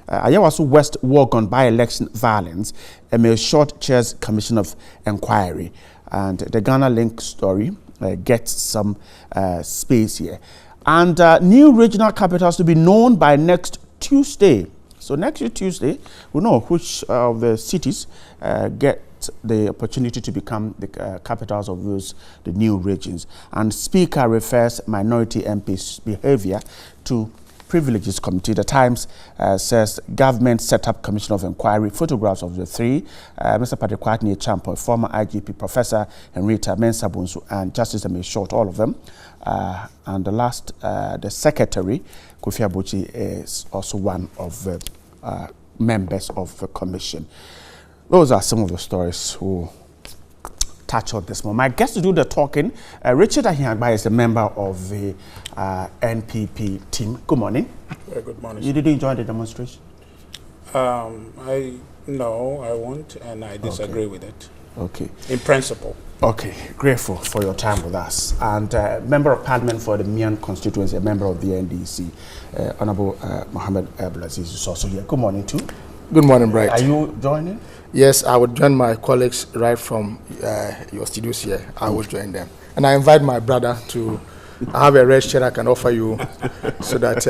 Ayawaso West Wogon by-election violence, a mere short chairs Commission of Inquiry. And the Ghana Link story gets some space here. And new regional capitals to be known by next Tuesday. So next Tuesday, we know which of the cities get the opportunity to become the capitals of the new regions. And Speaker refers minority MPs' behavior to Privileges Committee. The Times says government set up Commission of Inquiry, photographs of the three, Mr. Patrick Kwatney Champo, former IGP, Professor Henrietta Mensah-Bonsu, and Justice Emil Short, all of them. And the last, the Secretary, Kofi Abuchi, is also one of the members of the Commission. Those are some of the stories who touch on this one. My guest to do the talking, Richard Ahiagba, is a member of the NPP team. Good morning. Good morning. You didn't enjoy the demonstration? No, I won't, and I disagree with it. Okay. In principle. Okay, grateful for your time with us. And Member of Parliament for the Mion constituency, a member of the NDC, Honorable Mohammed Aziz is also here. Good morning too. Good morning, Bright. Are you joining? Yes, I would join my colleagues right from your studios here. I will join them. And I invite my brother to have a red shirt I can offer you so that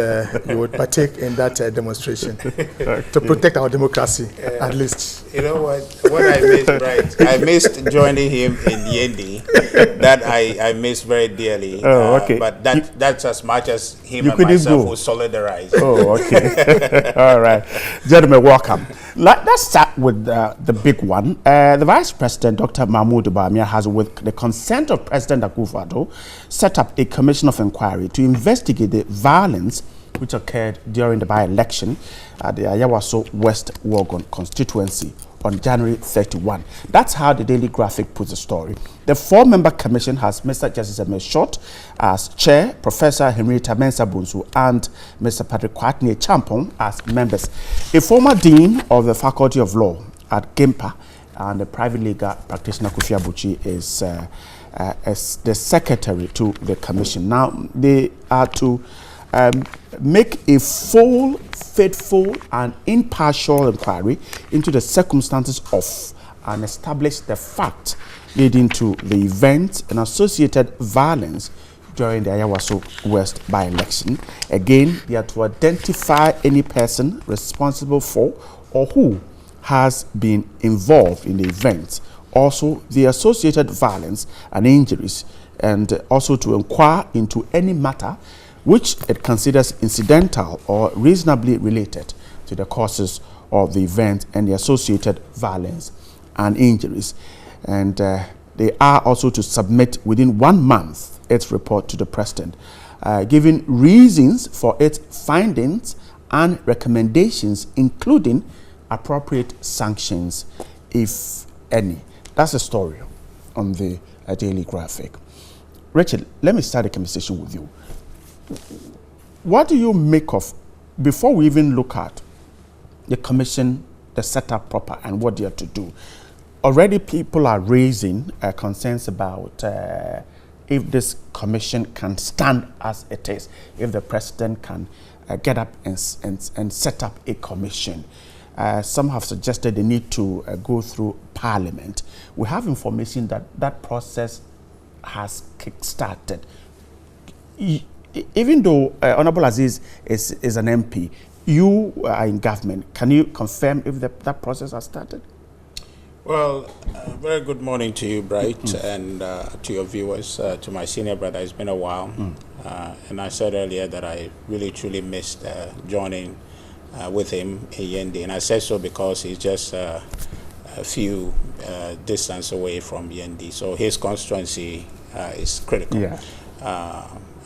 you would partake in that demonstration to protect our democracy, at least. You know what I missed, right? I missed joining him in Yendi. That I missed very dearly. Oh, okay. But that's as much as him and myself will solidarize. Oh, okay. All right. Gentlemen, welcome. Let's start with the big one. The Vice President, Dr. Mahmoud Bawumia, has, with the consent of President Akufo-Addo, set up a commission of inquiry to investigate the violence which occurred during the by-election at the Ayawaso West Wogon constituency on January 31. That's how the Daily Graphic puts the story. The four-member commission has Mr. Justice Emil Short as chair, Professor Henrietta Mensah-Bonsu and Mr. Patrick Kwatney Champo as members. A former dean of the Faculty of Law at GIMPA and the private legal practitioner Kofi Abuchi is as the secretary to the commission. Now, they are to make a full, faithful, and impartial inquiry into the circumstances of and establish the fact leading to the events and associated violence during the Ayawaso West by-election. Again, they are to identify any person responsible for or who has been involved in the events, also the associated violence and injuries, and also to inquire into any matter which it considers incidental or reasonably related to the causes of the event and the associated violence and injuries. And they are also to submit within 1 month its report to the President, giving reasons for its findings and recommendations, including appropriate sanctions, if any. That's the story on the Daily Graphic. Richard, let me start the conversation with you. What do you make of, before we even look at the commission, the setup proper, and what they are to do? Already people are raising concerns about if this commission can stand as it is, if the President can get up and set up a commission. Some have suggested they need to go through Parliament. We have information that that process has kick-started. Even though Honorable Aziz is an MP, you are in government. Can you confirm if that process has started? Well, very good morning to you, Bright, and to your viewers, to my senior brother. It's been a while. And I said earlier that I really, truly missed joining with him in Yendi. And I said so because he's just a few distance away from Yendi. So his constituency is critical. Yeah.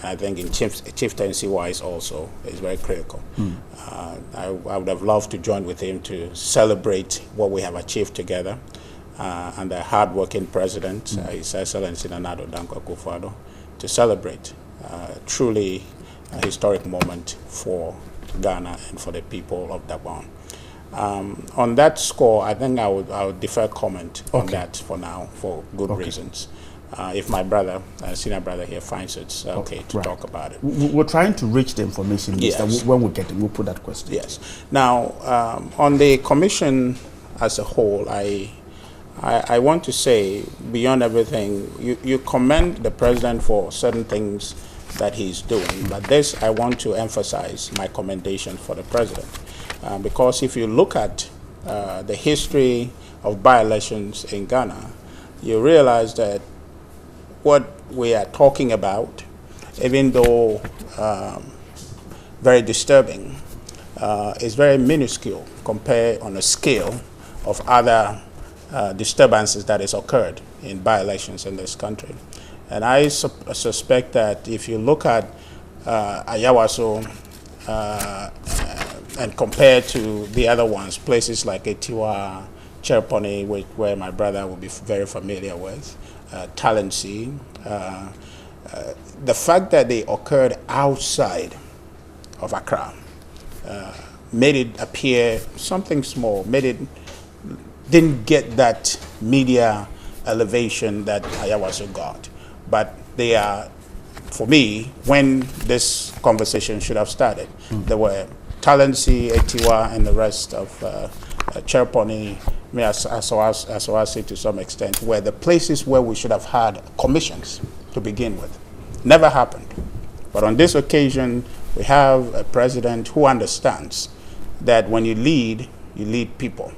I think in chieftaincy-wise also is very critical. I would have loved to join with him to celebrate what we have achieved together, and the hard-working president, His Excellency Nana Addo Dankwa Akufo-Addo, to celebrate truly a historic moment for Ghana and for the people of Dabon. On that score, I think I would defer comment on that for now, for good reasons. if my brother, senior brother here, finds it's okay to talk about it. We're trying to reach the information list. Yes. When we get it, we'll put that question. Yes. Now, on the commission as a whole, I want to say, beyond everything, you commend the president for certain things that he's doing, but this, I want to emphasize my commendation for the president. Because if you look at the history of by-elections in Ghana, you realize that what we are talking about, even though very disturbing, is very minuscule compared on a scale of other disturbances that has occurred in by-elections in this country. And I suspect that if you look at Ayawaso and compare to the other ones, places like Etiwa, Cherponi, where my brother will be very familiar with, Talensi, the fact that they occurred outside of Accra made it appear something small, didn't get that media elevation that Ayawaso got. But they are, for me, when this conversation should have started, there were Talensi, Etiwa, and the rest of Cherponi, Asawasi to some extent, were the places where we should have had commissions to begin with. Never happened. But on this occasion, we have a president who understands that when you lead people,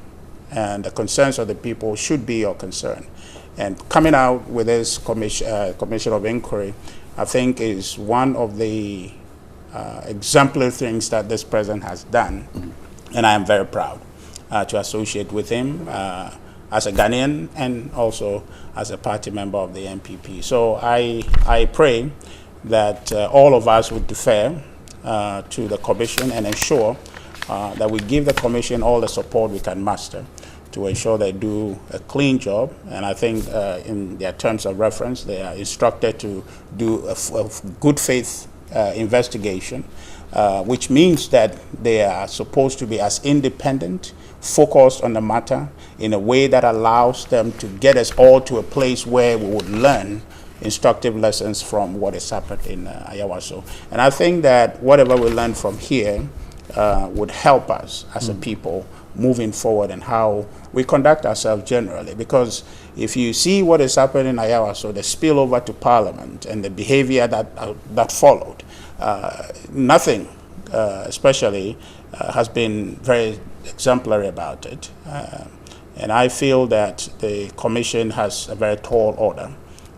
and the concerns of the people should be your concern. And coming out with this commission of inquiry, I think is one of the exemplary things that this president has done, and I am very proud to associate with him as a Ghanaian and also as a party member of the NPP. So I pray that all of us would defer to the commission and ensure that we give the commission all the support we can muster to ensure they do a clean job. And I think in their terms of reference, they are instructed to do a good faith investigation, which means that they are supposed to be as independent, focused on the matter in a way that allows them to get us all to a place where we would learn instructive lessons from what has happened in Ayawaso. And I think that whatever we learn from here would help us as a people moving forward and how we conduct ourselves generally. Because if you see what has happened in Ayawaso, the spillover to Parliament and the behavior that followed, nothing especially has been very exemplary about it. And I feel that the commission has a very tall order.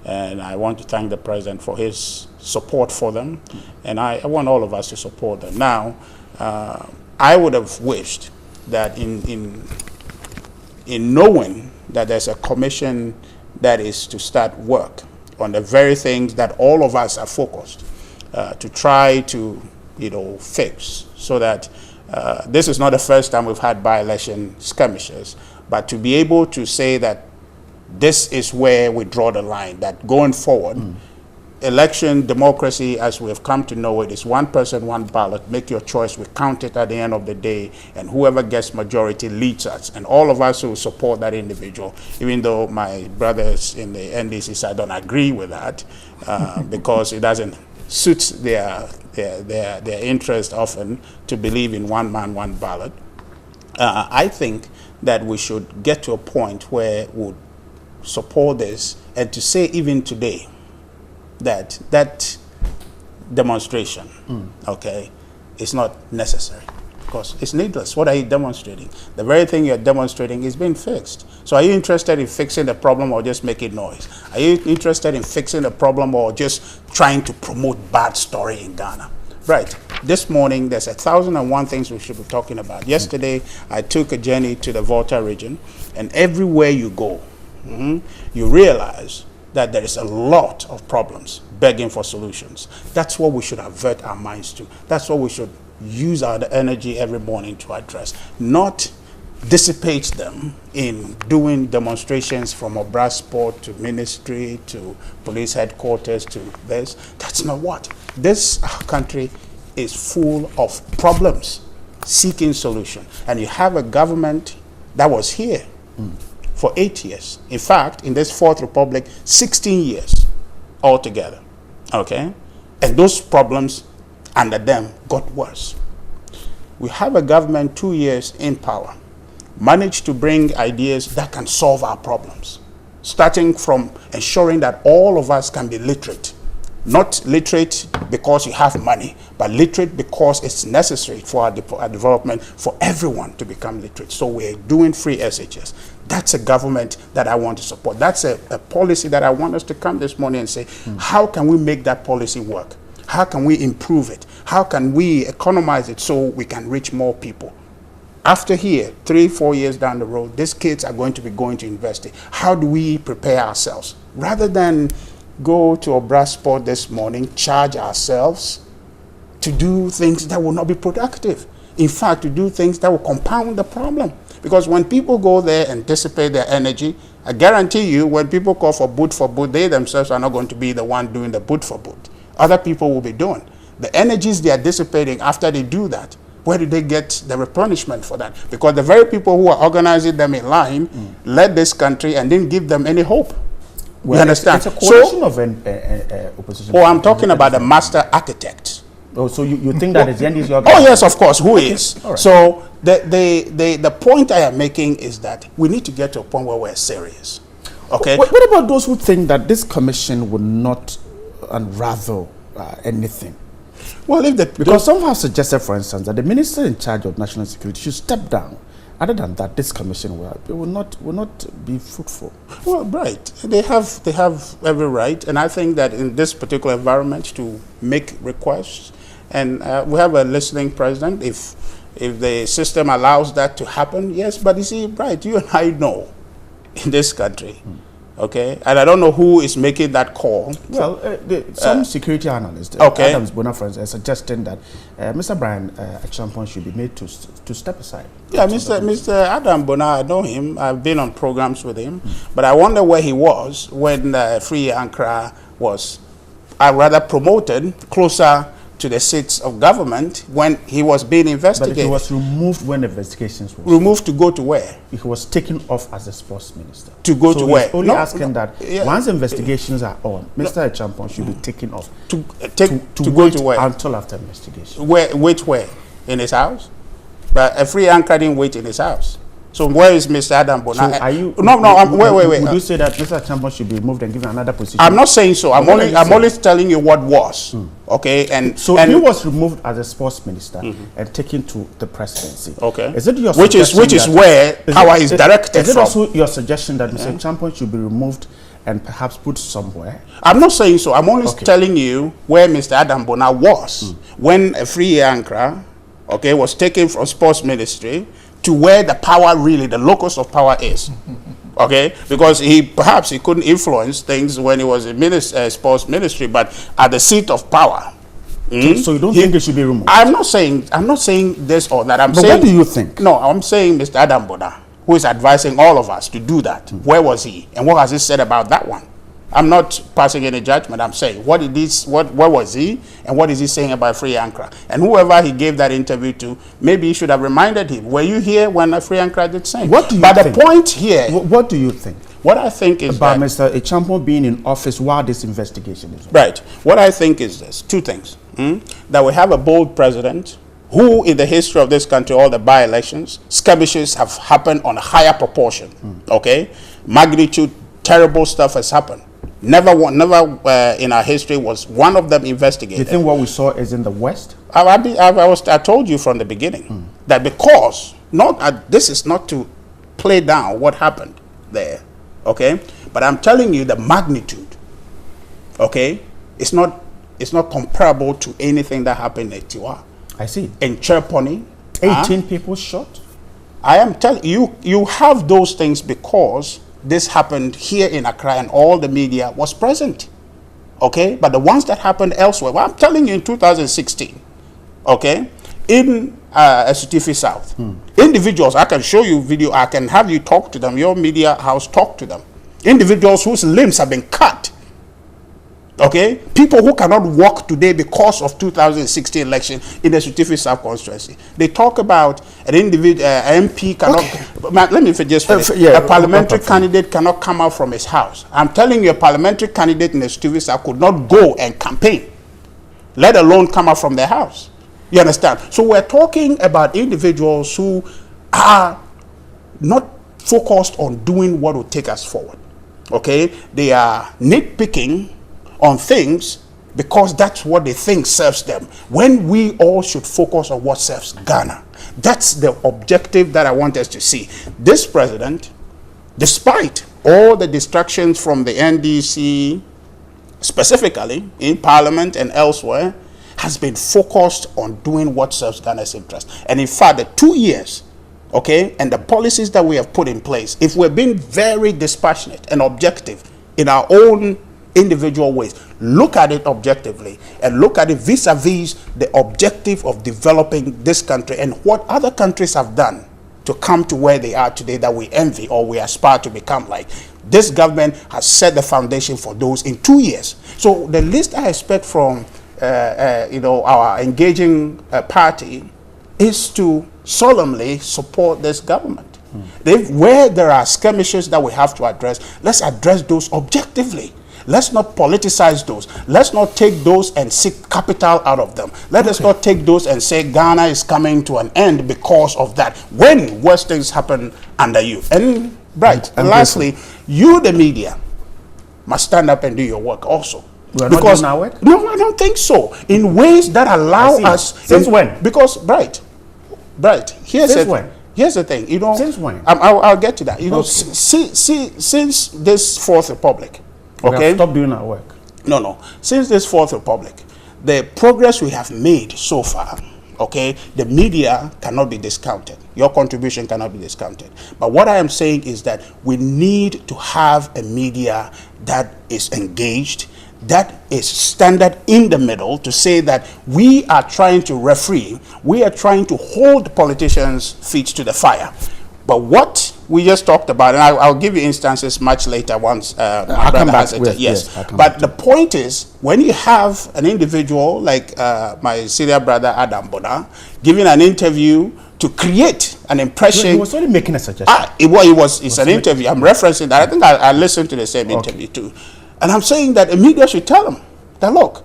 And I want to thank the president for his support for them. And I want all of us to support them. Now, I would have wished that in knowing that there's a commission that is to start work on the very things that all of us are focused to try to, fix, so that this is not the first time we've had by-election skirmishes, but to be able to say that this is where we draw the line, that going forward, election democracy, as we have come to know it, is one person, one ballot. Make your choice. We count it at the end of the day, and whoever gets majority leads us. And all of us who support that individual, even though my brothers in the NDC side don't agree with that, because it doesn't suit their interest often to believe in one man, one ballot. I think that we should get to a point where we'll support this, and to say even today, that demonstration, okay, is not necessary, because it's needless. What are you demonstrating? The very thing you're demonstrating is being fixed. So are you interested in fixing the problem or just making noise? Are you interested in fixing the problem or just trying to promote bad story in Ghana? Right. This morning, there's 1,001 things we should be talking about. Yesterday, I took a journey to the Volta region, and everywhere you go, you realize that there is a lot of problems begging for solutions. That's what we should avert our minds to. That's what we should use our energy every morning to address, not dissipate them in doing demonstrations from Obrasport to ministry to police headquarters to this. That's not what. This country is full of problems, seeking solution. And you have a government that was here for 8 years. In fact, in this Fourth Republic, 16 years altogether. Okay? And those problems under them got worse. We have a government 2 years in power, managed to bring ideas that can solve our problems, starting from ensuring that all of us can be literate. Not literate because you have money, but literate because it's necessary for our development, for everyone to become literate. So we're doing free SHS. That's a government that I want to support. That's a policy that I want us to come this morning and say, how can we make that policy work? How can we improve it? How can we economize it so we can reach more people? After here, 3-4 years down the road, these kids are going to be going to university. How do we prepare ourselves? Rather than go to a brass sport this morning, charge ourselves to do things that will not be productive. In fact, to do things that will compound the problem. Because when people go there and dissipate their energy, I guarantee you, when people call for boot, they themselves are not going to be the one doing the boot for boot. Other people will be doing. The energies they are dissipating after they do that, where do they get the replenishment for that? Because the very people who are organizing them in line led this country and didn't give them any hope. Well, you understand? It's a coalition of opposition. Oh, I'm talking about the master architect. Oh, so you think that the end is your... Oh, yes, of course. Who is? Right. So the point I am making is that we need to get to a point where we're serious. Okay? What about those who think that this commission would not unravel anything? Well, because some have suggested, for instance, that the minister in charge of national security should step down. Other than that, this commission will not be fruitful. Well, right. They have every right, and I think that in this particular environment to make requests, and we have a listening president. If the system allows that to happen, yes. But you see, right, you and I know in this country. Okay, and I don't know who is making that call. Well, some security analysts, okay, Adams Bona, for instance, are suggesting that Mr. Brian Achampong should be made to step aside. Yeah, Mr. Adam Bona, I know him. I've been on programs with him, but I wonder where he was when Free Ankara was, rather promoted closer to the seats of government when he was being investigated. But he was removed when the investigations were removed to go to where? He was taken off as a sports minister. To go to where? Only asking that once investigations are on, Mr. Achampong should be taken off to go to where? Until after investigation. Wait where? In his house? But a Free Anchor didn't wait in his house. So where is Mr. Adam Bona? So are you? Wait. Would you say that Mr. Achampong should be removed and given another position? I'm not saying so. I'm only telling you what was. Okay, and he was removed as a sports minister and taken to the presidency. Okay, is it your which is where power is directed from? Is it from? also your suggestion that Mr. Achampong should be removed and perhaps put somewhere? I'm not saying so. I'm only telling you where Mr. Adam Bona was when a Free Anchor, was taken from sports ministry to where the power really, the locus of power is. Okay, because perhaps he couldn't influence things when he was in sports ministry, but at the seat of power. So you don't think he should be removed? I'm not saying this or that. But what do you think? No, I'm saying Mr. Adam Bona, who is advising all of us to do that. Where was he, and what has he said about that one? I'm not passing any judgment. I'm saying where was he, and what is he saying about Free Anchor? And whoever he gave that interview to, maybe he should have reminded him. Were you here when Free Anchor did say? What do you think? The point here. What do you think? What I think is about Mr. Achampong being in office while this investigation is on. Right. What I think is this: two things. That we have a bold president who, in the history of this country, all the by-elections, skirmishes have happened on a higher proportion. Okay, magnitude, terrible stuff has happened. Never in our history was one of them investigated. Do you think what we saw is in the West? I told you from the beginning that because this is not to play down what happened there, okay? But I'm telling you the magnitude, okay? It's not comparable to anything that happened in Tiwa. I see. In Cherponi, 18 people shot. I am telling you, you have those things because this happened here in Accra and all the media was present. Okay? But the ones that happened elsewhere, well, I'm telling you in 2016, okay, in Esutifi South, individuals, I can show you video, I can have you talk to them, your media house talk to them. Individuals whose limbs have been cut, Okay, people who cannot work today because of 2016 election in the Sutify South constituency. They talk about an individual MP cannot. Okay. Let me just finish. A parliamentary candidate cannot come out from his house. I'm telling you, a parliamentary candidate in the Sutify South could not go and campaign, let alone come out from their house. You understand? So we're talking about individuals who are not focused on doing what will take us forward. Okay, they are nitpicking on things because that's what they think serves them, when we all should focus on what serves Ghana. That's the objective that I want us to see. This president, despite all the distractions from the NDC, specifically in Parliament and elsewhere, has been focused on doing what serves Ghana's interest. And in fact, the 2 years, okay, and the policies that we have put in place, if we're being very dispassionate and objective in our own individual ways, look at it objectively and look at it vis-a-vis the objective of developing this country and what other countries have done to come to where they are today that we envy or we aspire to become like. This government has set the foundation for those in 2 years. So the least I expect from our engaging party is to solemnly support this government. Where there are skirmishes that we have to address, let's address those objectively. Let's not politicize those. Let's not take those and seek capital out of them. Let us not take those and say Ghana is coming to an end because of that, when worse things happen under you. And and lastly, you, the media, must stand up and do your work also. We are not doing our work? No, I don't think so. In ways that allow us. Since when? Because, here's the thing. You know, since when? I'll get to that. You know, since this Fourth Republic, okay, stop doing our work. No. Since this Fourth Republic, the progress we have made so far, okay, the media cannot be discounted. Your contribution cannot be discounted. But what I am saying is that we need to have a media that is engaged, that is standard in the middle, to say that we are trying to referee, we are trying to hold politicians' feet to the fire. But what we just talked about, and I'll give you instances much later once my brother has it. Yes. But the point is, when you have an individual like my senior brother Adam Bona giving an interview to create an impression. He was only making a suggestion. It's an interview. I'm referencing that. I think I listened to the same interview too. And I'm saying that the media should tell them that, look,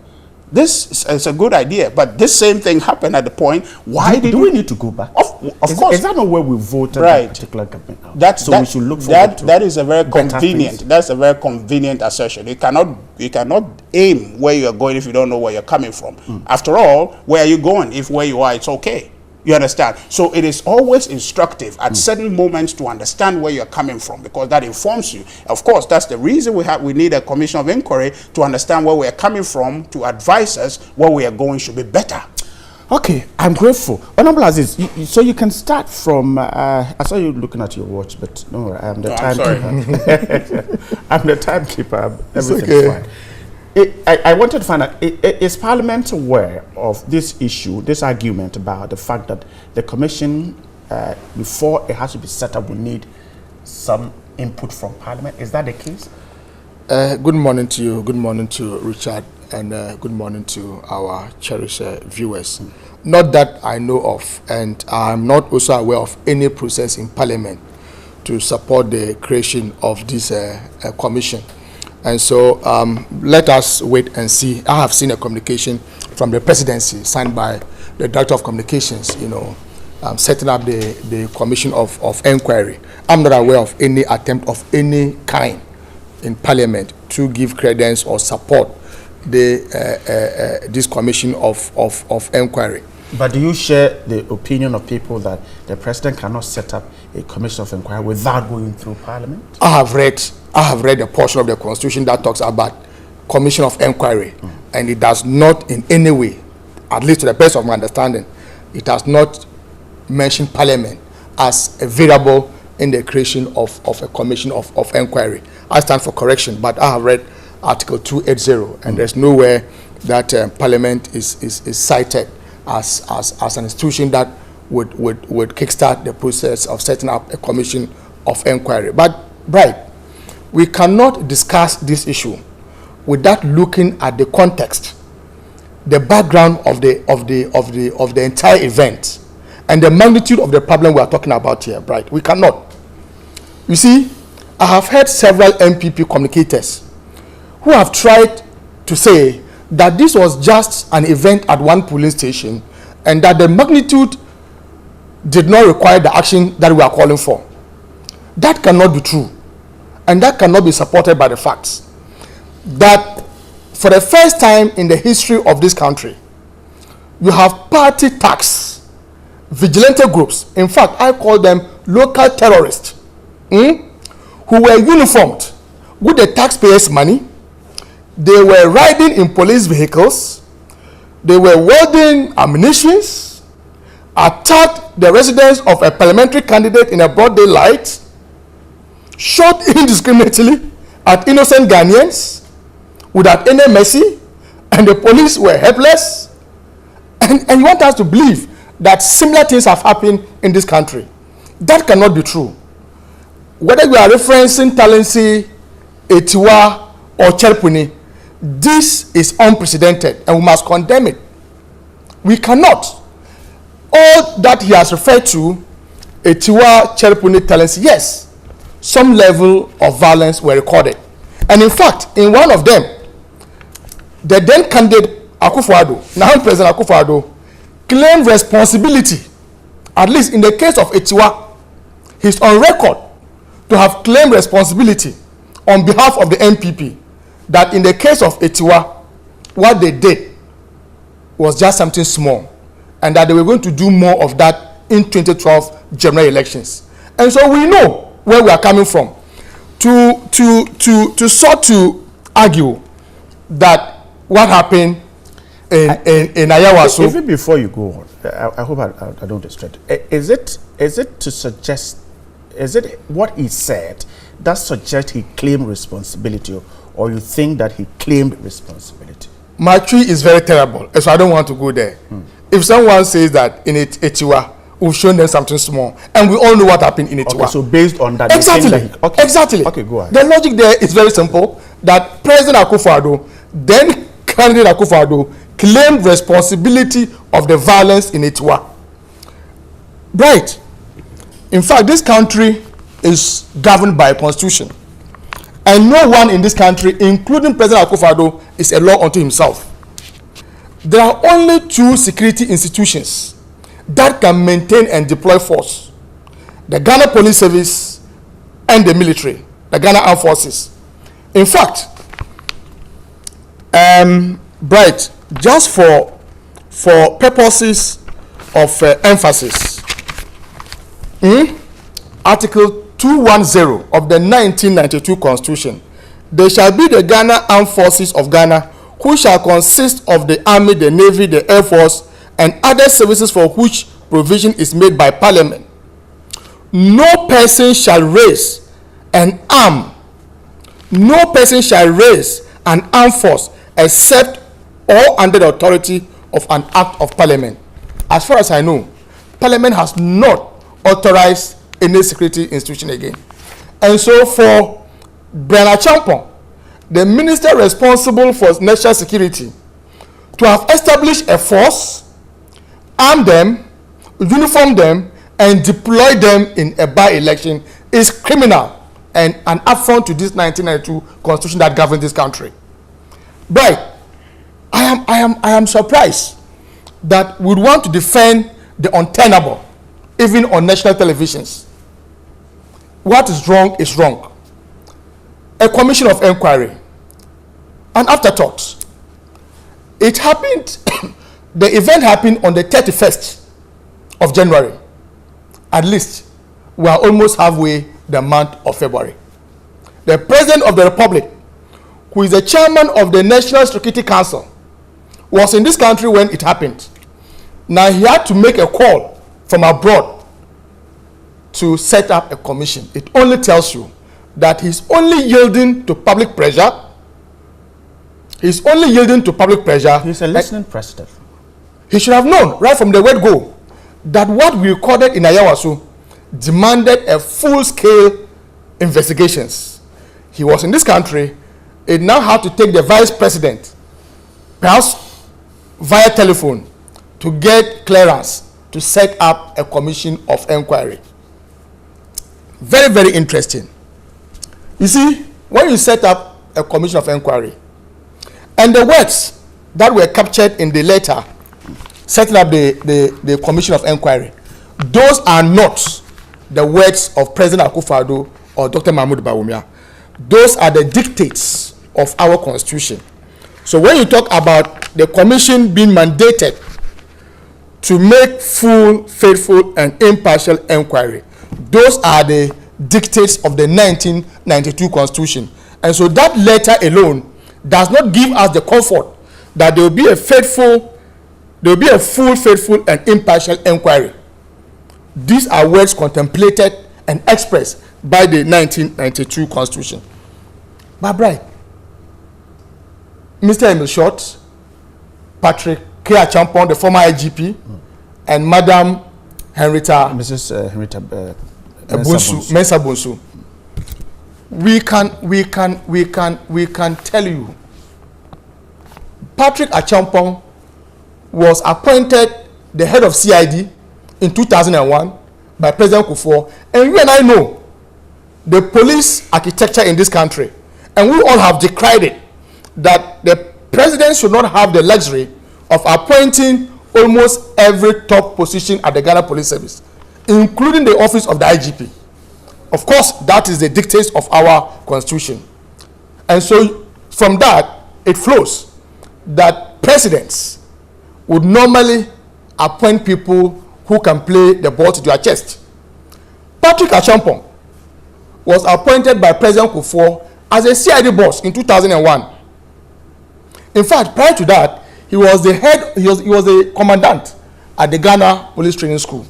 this is a good idea, but this same thing happened at the point. Why do we need to go back? Of course. Is that not where we voted a particular government out? We should look forward to that is a very convenient. That's a very convenient assertion. You cannot aim where you are going if you don't know where you're coming from. After all, where are you going? If where you are, it's okay. You understand? So it is always instructive at certain moments to understand where you're coming from, because that informs you. Of course, that's the reason we need a commission of inquiry to understand where we are coming from, to advise us where we are going should be better. Okay, I'm grateful. Honorable Aziz, so you can start from, I saw you looking at your watch, but no, I'm the timekeeper. I'm the timekeeper. Everything's fine. I wanted to find out, is Parliament aware of this issue, this argument about the fact that the commission, before it has to be set up, will need some input from Parliament? Is that the case? Good morning to you, good morning to Richard, and good morning to our cherished viewers. Not that I know of, and I'm not also aware of any process in Parliament to support the creation of this commission. And so let us wait and see. I have seen a communication from the presidency signed by the Director of Communications, setting up the commission of inquiry. I'm not aware of any attempt of any kind in Parliament to give credence or support this commission of inquiry. But do you share the opinion of people that the president cannot set up a commission of inquiry without going through Parliament? I have read a portion of the Constitution that talks about commission of inquiry, and it does not in any way, at least to the best of my understanding, it does not mention Parliament as a variable in the creation of a commission of inquiry. I stand for correction, but I have read Article 280, and there's nowhere that Parliament is cited as an institution that would kickstart the process of setting up a commission of inquiry. But we cannot discuss this issue without looking at the context, the background of the entire event, and the magnitude of the problem we are talking about here, right? We cannot. You see, I have heard several MPP communicators who have tried to say that this was just an event at one polling station and that the magnitude did not require the action that we are calling for. That cannot be true, and that cannot be supported by the facts. That for the first time in the history of this country, you have party tax, vigilante groups, in fact, I call them local terrorists, who were uniformed with the taxpayers' money. They were riding in police vehicles, they were wielding ammunitions, attacked the residence of a parliamentary candidate in a broad daylight, shot indiscriminately at innocent Ghanaians without any mercy, and the police were helpless. And you want us to believe that similar things have happened in this country. That cannot be true. Whether we are referencing Talensi, Etiwa, or Cherpuni, this is unprecedented and we must condemn it. We cannot. All that he has referred to, Etiwa, Cherpuni, Talensi, yes, some level of violence were recorded. And in fact, in one of them, the then candidate Akufo-Addo, now President Akufo-Addo, claimed responsibility. At least in the case of Etiwa, he's on record to have claimed responsibility on behalf of the MPP, that in the case of Etiwa, what they did was just something small, and that they were going to do more of that in 2012 general elections. And so we know where we are coming from to sort to argue that what happened in Ayawaso. Even before you go on, I hope I don't distract. Is it to suggest? Is it what he said that suggests he claimed responsibility, or you think that he claimed responsibility? My tree is very terrible, so I don't want to go there. If someone says that in Etiwa, we've shown them something small, and we all know what happened in Etiwa. Okay, so based on that, exactly, exactly. Okay, go ahead. The logic there is very simple. That President Akufo-Addo, then candidate Akufo-Addo, claimed responsibility of the violence in Etiwa. Right. In fact, this country is governed by a constitution, and no one in this country, including President Akufo-Addo, is a law unto himself. There are only two security institutions that can maintain and deploy force: the Ghana Police Service and the military, the Ghana Armed Forces. In fact, Bright, just for purposes of emphasis, Article 210 of the 1992 Constitution, there shall be the Ghana Armed Forces of Ghana, who shall consist of the Army, the Navy, the Air Force, and other services for which provision is made by Parliament. No person shall raise an arm. No person shall raise an armed force except or under the authority of an act of Parliament. As far as I know, Parliament has not authorized any security institution again. And so for Brian Achampong, the minister responsible for national security, to have established a force, arm them, uniform them, and deploy them in a by-election is criminal and an affront to this 1992 constitution that governs this country. But I am surprised that we want to defend the untenable, even on national televisions. What is wrong. A commission of inquiry, an afterthought. It happened, the event happened on the 31st of January. At least we are almost halfway the month of February. The President of the Republic, who is the chairman of the National Security Council, was in this country when it happened. Now he had to make a call from abroad to set up a commission. It only tells you that he's only yielding to public pressure. He's only yielding to public pressure. He's a listening president. He should have known right from the word go that what we recorded in Ayawaso demanded a full-scale investigations. He was in this country it now had to take the vice president, perhaps via telephone, to get clearance to set up a commission of inquiry. Very, very interesting. You see, when you set up a commission of inquiry, and the words that were captured in the letter setting up the commission of inquiry, those are not the words of President Akufo-Addo or Dr. Mahmoud Bawumia. Those are the dictates of our constitution. So when you talk about the commission being mandated to make full, faithful, and impartial inquiry, those are the dictates of the 1992 constitution. And so that letter alone does not give us the comfort that there will be a full, faithful, and impartial inquiry. These are words contemplated and expressed by the 1992 constitution. But right, Mr. Emil Short, Patrick K. Achampong, the former IGP, and Madam Henrietta, Mrs. Henrietta Mensah Bonsu. We can tell you, Patrick Achampong was appointed the head of CID in 2001 by President Kufuor, and you and I know the police architecture in this country, and we all have decried it, that the president should not have the luxury of appointing almost every top position at the Ghana Police Service, including the office of the IGP. Of course, that is the dictates of our constitution. And so from that, it flows that presidents would normally appoint people who can play the ball to their chest. Patrick Achampong was appointed by President Kufuor as a CID boss in 2001. In fact, prior to that, he was the commandant at the Ghana Police Training School.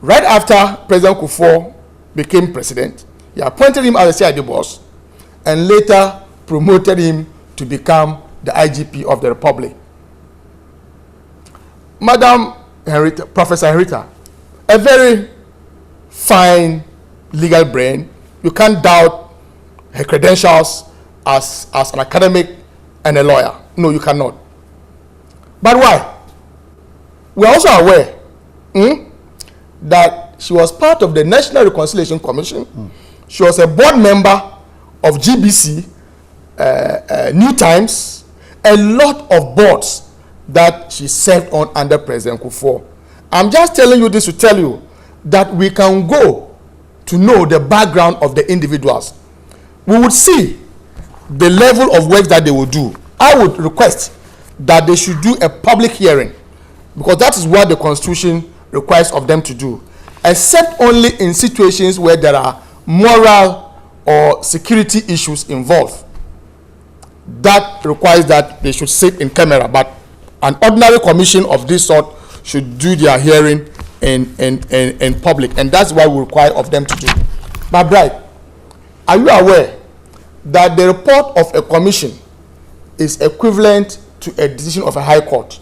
Right after President Kufuor became president, he appointed him as a CID boss and later promoted him to become the IGP of the Republic. Madam Henrietta, Professor Henrietta, a very fine legal brain. You can't doubt her credentials as an academic and a lawyer. No, you cannot. But why? We are also aware that she was part of the National Reconciliation Commission. She was a board member of GBC, New Times, a lot of boards that she served on under President Kufuor. I'm just telling you this to tell you that we can go to know the background of the individuals. We would see the level of work that they will do. I would request that they should do a public hearing, because that is what the Constitution requires of them to do, except only in situations where there are moral or security issues involved. That requires that they should sit in camera, but an ordinary commission of this sort should do their hearing in public, and that's what we require of them to do. My bride, are you aware that the report of a commission is equivalent to a decision of a high court,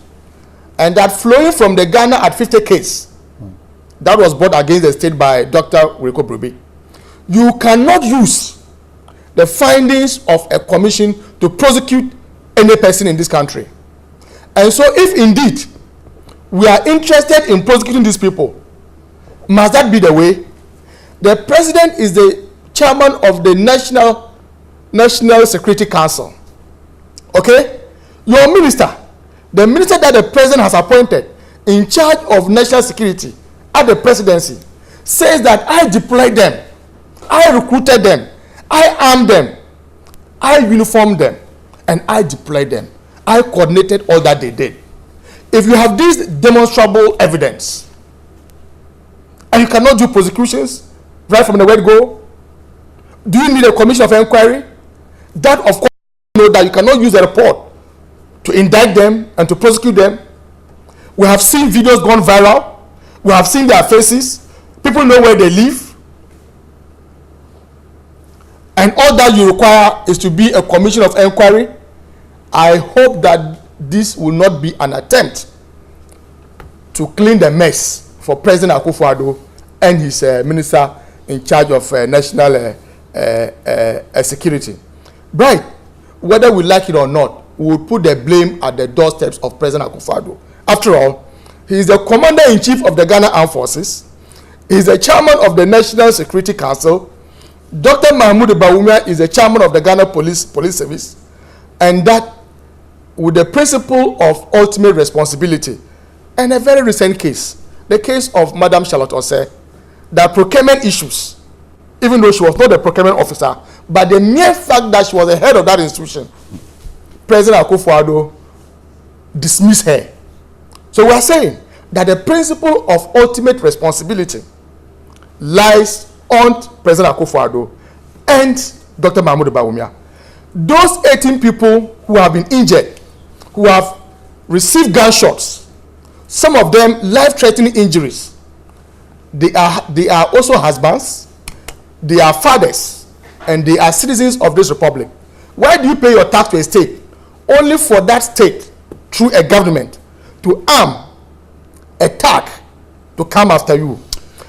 and that flowing from the Ghana at 50 case that was brought against the state by Dr. Wiko Brobe, you cannot use the findings of a commission to prosecute any person in this country? And so if indeed we are interested in prosecuting these people, must that be the way? The president is the chairman of the National Security Council. Okay? Your minister, the minister that the president has appointed in charge of national security at the presidency, says that I deployed them, I recruited them, I armed them, I uniformed them, and I deployed them. I coordinated all that they did. If you have this demonstrable evidence, and you cannot do prosecutions right from the word go, do you need a commission of inquiry? That, of course, you know that you cannot use a report to indict them and to prosecute them. We have seen videos gone viral. We have seen their faces. People know where they live. And all that you require is to be a commission of inquiry. I hope that this will not be an attempt to clean the mess for President Akufo-Addo and his minister in charge of national security. Right. Whether we like it or not, we will put the blame at the doorsteps of President Akufo-Addo. After all, he is the Commander-in-Chief of the Ghana Armed Forces. He is the Chairman of the National Security Council. Dr. Mahmoud Bawumia is the Chairman of the Ghana Police Service. And that with the principle of ultimate responsibility. And a very recent case, the case of Madam Charlotte Osei, that procurement issues, even though she was not a procurement officer, but the mere fact that she was the head of that institution, President Akufo-Addo dismissed her. So we are saying that the principle of ultimate responsibility lies on President Akufo-Addo and Dr. Mahmoud Bawumia. Those 18 people who have been injured, who have received gunshots, some of them life-threatening injuries, they are also husbands, they are fathers, and they are citizens of this republic. Why do you pay your tax to a state? Only for that state, through a government, to arm, attack, to come after you.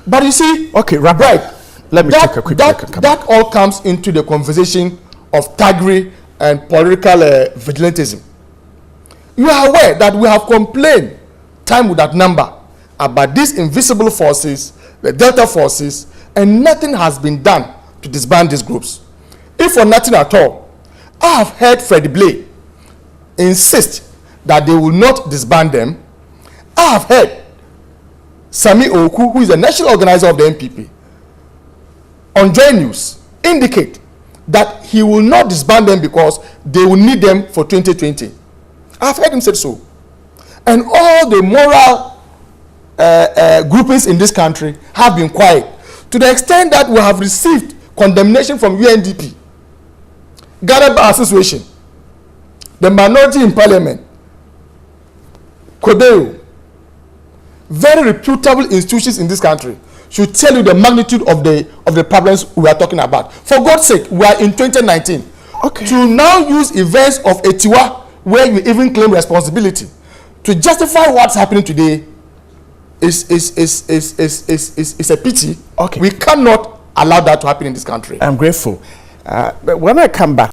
But you see, okay, right. Let me take a quick break. That all comes into the conversation of thuggery and political vigilantism. You are aware that we have complained time without number about these invisible forces, the Delta forces, and nothing has been done to disband these groups. If for nothing at all, I have heard Freddie Blay insist that they will not disband them. I have heard Sami Oku, who is the national organizer of the NPP, on Joy News indicate that he will not disband them because they will need them for 2020. I've heard him say so. And all the moral groupings in this country have been quiet, to the extent that we have received condemnation from UNDP, Ghana Bar Association, the minority in parliament, Kodeo, very reputable institutions in this country should tell you the magnitude of the problems we are talking about. For God's sake, we are in 2019. Okay. To now use events of Etiwa, where you even claim responsibility, to justify what's happening today is a pity. Okay. We cannot allow that to happen in this country. I'm grateful. But when I come back,